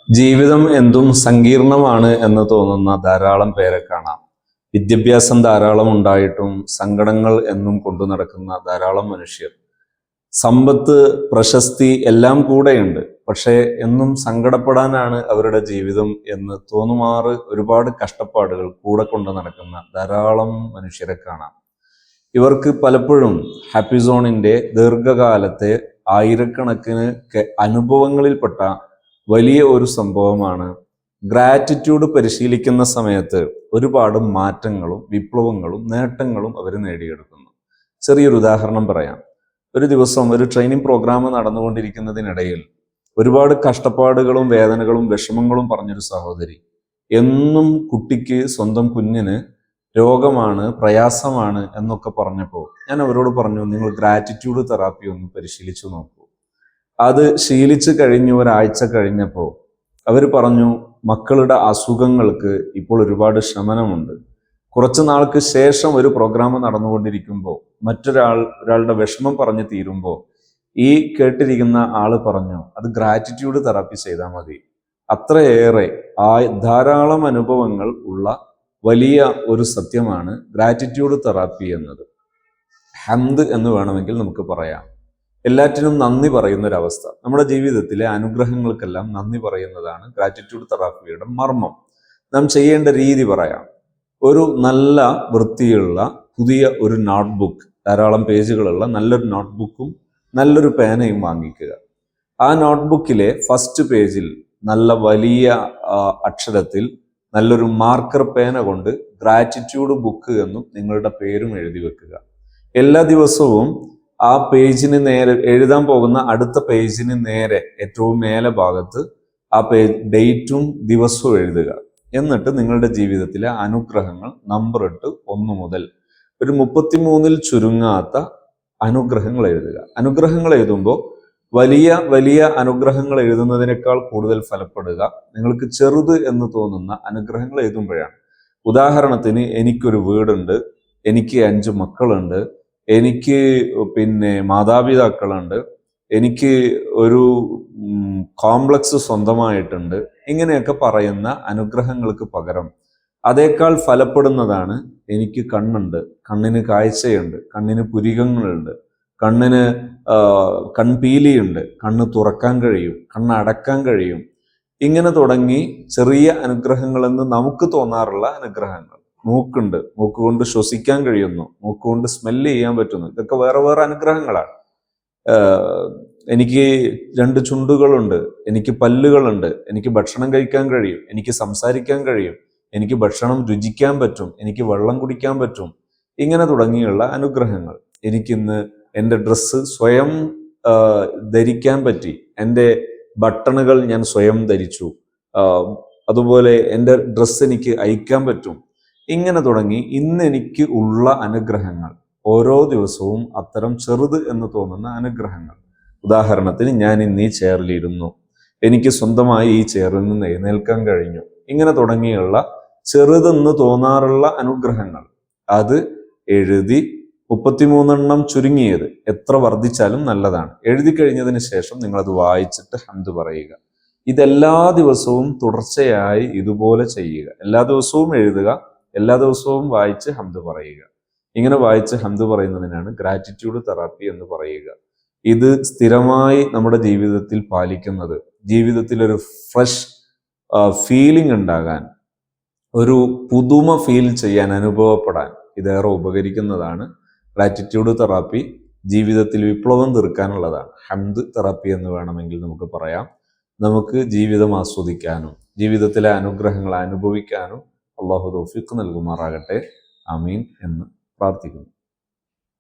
ജീവിതം എന്തും സങ്കീർണമാണ് എന്ന് തോന്നുന്ന ധാരാളം പേരെ കാണാം. വിദ്യാഭ്യാസം ധാരാളം ഉണ്ടായിട്ടും സങ്കടങ്ങൾ എന്നും കൊണ്ടു നടക്കുന്ന ധാരാളം മനുഷ്യർ. സമ്പത്ത്, പ്രശസ്തി എല്ലാം കൂടെയുണ്ട്, പക്ഷേ എന്നും സങ്കടപ്പെടാനാണ് അവരുടെ ജീവിതം എന്ന് തോന്നുമാറ് ഒരുപാട് കഷ്ടപ്പാടുകൾ കൂടെ കൊണ്ട് നടക്കുന്ന ധാരാളം മനുഷ്യരെ കാണാം. ഇവർക്ക് പലപ്പോഴും ഹാപ്പി സോണിന്റെ ദീർഘകാലത്തെ ആയിരക്കണക്കിന് അനുഭവങ്ങളിൽപ്പെട്ട വലിയ ഒരു സംഭവമാണ് ഗ്രാറ്റിറ്റ്യൂഡ് പരിശീലിക്കുന്ന സമയത്ത് ഒരുപാട് മാറ്റങ്ങളും വിപ്ലവങ്ങളും നേട്ടങ്ങളും അവർ നേടിയെടുക്കുന്നു. ചെറിയൊരു ഉദാഹരണം പറയാം. ഒരു ദിവസം ഒരു ട്രെയിനിങ് പ്രോഗ്രാം നടന്നുകൊണ്ടിരിക്കുന്നതിനിടയിൽ ഒരുപാട് കഷ്ടപ്പാടുകളും വേദനകളും വിഷമങ്ങളും പറഞ്ഞൊരു സഹോദരി എന്നും കുട്ടിക്ക്, സ്വന്തം കുഞ്ഞിന് രോഗമാണ്, പ്രയാസമാണ് എന്നൊക്കെ പറഞ്ഞപ്പോൾ ഞാൻ അവരോട് പറഞ്ഞു, നിങ്ങൾ ഗ്രാറ്റിറ്റ്യൂഡ് തെറാപ്പി ഒന്ന് പരിശീലിച്ചു നോക്കൂ. അത് ശീലിച്ചു കഴിഞ്ഞ് ഒരാഴ്ച കഴിഞ്ഞപ്പോൾ അവർ പറഞ്ഞു, മക്കളുടെ അസുഖങ്ങൾക്ക് ഇപ്പോൾ ഒരുപാട് ശമനമുണ്ട്. കുറച്ചു നാൾക്ക് ശേഷം ഒരു പ്രോഗ്രാം നടന്നുകൊണ്ടിരിക്കുമ്പോൾ ഒരാളുടെ വിഷമം പറഞ്ഞു തീരുമ്പോൾ ഈ കേട്ടിരിക്കുന്ന ആള് പറഞ്ഞു, അത് ഗ്രാറ്റിറ്റ്യൂഡ് തെറാപ്പി ചെയ്താൽ മതി. അത്രയേറെ ധാരാളം അനുഭവങ്ങൾ ഉള്ള വലിയ ഒരു സത്യമാണ് ഗ്രാറ്റിറ്റ്യൂഡ് തെറാപ്പി എന്നത്. ഹംദ് എന്ന് വേണമെങ്കിൽ നമുക്ക് പറയാം. എല്ലാറ്റിനും നന്ദി പറയുന്ന ഒരവസ്ഥ. നമ്മുടെ ജീവിതത്തിലെ അനുഗ്രഹങ്ങൾക്കെല്ലാം നന്ദി പറയുന്നതാണ് ഗ്രാറ്റിറ്റ്യൂഡ് തെറാപ്പിയുടെ മർമ്മം. നാം ചെയ്യേണ്ട രീതി പറയാം. ഒരു നല്ല വൃത്തിയുള്ള പുതിയ ഒരു നോട്ട്ബുക്ക്, ധാരാളം പേജുകളുള്ള നല്ലൊരു നോട്ട്ബുക്കും നല്ലൊരു പേനയും വാങ്ങിക്കുക. ആ നോട്ട്ബുക്കിലെ ഫസ്റ്റ് പേജിൽ നല്ല വലിയ അക്ഷരത്തിൽ നല്ലൊരു മാർക്കർ പേന കൊണ്ട് ഗ്രാറ്റിറ്റ്യൂഡ് ബുക്ക് എന്നും നിങ്ങളുടെ പേരും എഴുതി വെക്കുക. എല്ലാ ദിവസവും ആ പേജിന് നേരെ, എഴുതാൻ പോകുന്ന അടുത്ത പേജിന് നേരെ ഏറ്റവും മേലെ ഭാഗത്ത് ആ ഡേറ്റും ദിവസവും എഴുതുക. എന്നിട്ട് നിങ്ങളുടെ ജീവിതത്തിലെ അനുഗ്രഹങ്ങൾ നമ്പർ ഇട്ട് 1 മുതൽ ഒരു 33 ചുരുങ്ങാത്ത അനുഗ്രഹങ്ങൾ എഴുതുക. അനുഗ്രഹങ്ങൾ എഴുതുമ്പോൾ വലിയ വലിയ അനുഗ്രഹങ്ങൾ എഴുതുന്നതിനേക്കാൾ കൂടുതൽ ഫലപ്പെടുക നിങ്ങൾക്ക് ചെറുത് എന്ന് തോന്നുന്ന അനുഗ്രഹങ്ങൾ എഴുതുമ്പോഴാണ്. ഉദാഹരണത്തിന്, എനിക്കൊരു വീടുണ്ട്, എനിക്ക് 5 മക്കളുണ്ട്, എനിക്ക് മാതാപിതാക്കളുണ്ട്, എനിക്ക് ഒരു കോംപ്ലക്സ് സ്വന്തമായിട്ടുണ്ട്, ഇങ്ങനെയൊക്കെ പറയുന്ന അനുഗ്രഹങ്ങൾക്ക് പകരം അതേക്കാൾ ഫലപ്പെടുന്നതാണ് എനിക്ക് കണ്ണുണ്ട്, കണ്ണിന് കാഴ്ചയുണ്ട്, കണ്ണിന് പുരികങ്ങളുണ്ട്, കണ്ണിന് കൺപീലിയുണ്ട്, കണ്ണ് തുറക്കാൻ കഴിയും, കണ്ണ് അടക്കാൻ കഴിയും, ഇങ്ങനെ തുടങ്ങി ചെറിയ അനുഗ്രഹങ്ങളെന്ന് നമുക്ക് തോന്നാറുള്ള അനുഗ്രഹങ്ങൾ. മൂക്കുണ്ട്, മൂക്കുകൊണ്ട് ശ്വസിക്കാൻ കഴിയുന്നു, മൂക്കുകൊണ്ട് സ്മെല്ല് ചെയ്യാൻ പറ്റുന്നു, ഇതൊക്കെ വേറെ വേറെ അനുഗ്രഹങ്ങളാണ്. എനിക്ക് 2 ചുണ്ടുകളുണ്ട്, എനിക്ക് പല്ലുകളുണ്ട്, എനിക്ക് ഭക്ഷണം കഴിക്കാൻ കഴിയും, എനിക്ക് സംസാരിക്കാൻ കഴിയും, എനിക്ക് ഭക്ഷണം രുചിക്കാൻ പറ്റും, എനിക്ക് വെള്ളം കുടിക്കാൻ പറ്റും, ഇങ്ങനെ തുടങ്ങിയുള്ള അനുഗ്രഹങ്ങൾ. എനിക്കിന്ന് എൻ്റെ ഡ്രസ്സ് സ്വയം ധരിക്കാൻ പറ്റി, എൻ്റെ ബട്ടണുകൾ ഞാൻ സ്വയം ധരിച്ചു, അതുപോലെ എൻ്റെ ഡ്രസ്സ് എനിക്ക് അയക്കാൻ പറ്റും, ഇങ്ങനെ തുടങ്ങി ഇന്ന് എനിക്ക് ഉള്ള അനുഗ്രഹങ്ങൾ ഓരോ ദിവസവും അത്തരം ചെറുത് എന്ന് തോന്നുന്ന അനുഗ്രഹങ്ങൾ. ഉദാഹരണത്തിന്, ഞാൻ ഇന്ന് ഈ ചെയറിലിരുന്നു, എനിക്ക് സ്വന്തമായി ഈ ചെയറിൽ നിന്ന് എഴുന്നേൽക്കാൻ കഴിഞ്ഞു, ഇങ്ങനെ തുടങ്ങിയുള്ള ചെറുതെന്ന് തോന്നാറുള്ള അനുഗ്രഹങ്ങൾ അത് എഴുതി 33 ചുരുങ്ങിയത്, എത്ര വർദ്ധിച്ചാലും നല്ലതാണ്. എഴുതി കഴിഞ്ഞതിന് ശേഷം നിങ്ങളത് വായിച്ചിട്ട് ഹംദ് പറയുക. ഇതെല്ലാ ദിവസവും തുടർച്ചയായി ഇതുപോലെ ചെയ്യുക. എല്ലാ ദിവസവും എഴുതുക, എല്ലാ ദിവസവും വായിച്ച് ഹംദ് പറയുക. ഇങ്ങനെ വായിച്ച് ഹംദ് പറയുന്നതിനാണ് ഗ്രാറ്റിറ്റ്യൂഡ് തെറാപ്പി എന്ന് പറയുക. ഇത് സ്ഥിരമായി നമ്മുടെ ജീവിതത്തിൽ പാലിക്കുന്നത് ജീവിതത്തിൽ ഒരു ഫ്രഷ് ഫീലിംഗ് ഉണ്ടാകാൻ, ഒരു പുതുമ ഫീൽ ചെയ്യാൻ, അനുഭവപ്പെടാൻ ഇതേറെ ഉപകരിക്കുന്നതാണ്. ഗ്രാറ്റിറ്റ്യൂഡ് തെറാപ്പി ജീവിതത്തിൽ വിപ്ലവം തീർക്കാനുള്ളതാണ്. ഹംദ് തെറാപ്പി എന്ന് വേണമെങ്കിൽ നമുക്ക് പറയാം. നമുക്ക് ജീവിതം ആസ്വദിക്കാനും ജീവിതത്തിലെ അനുഗ്രഹങ്ങൾ അനുഭവിക്കാനും അള്ളാഹു തൗഫീഖ് നൽകുമാറാകട്ടെ. ആമീൻ എന്ന് പ്രാർത്ഥിക്കുന്നു.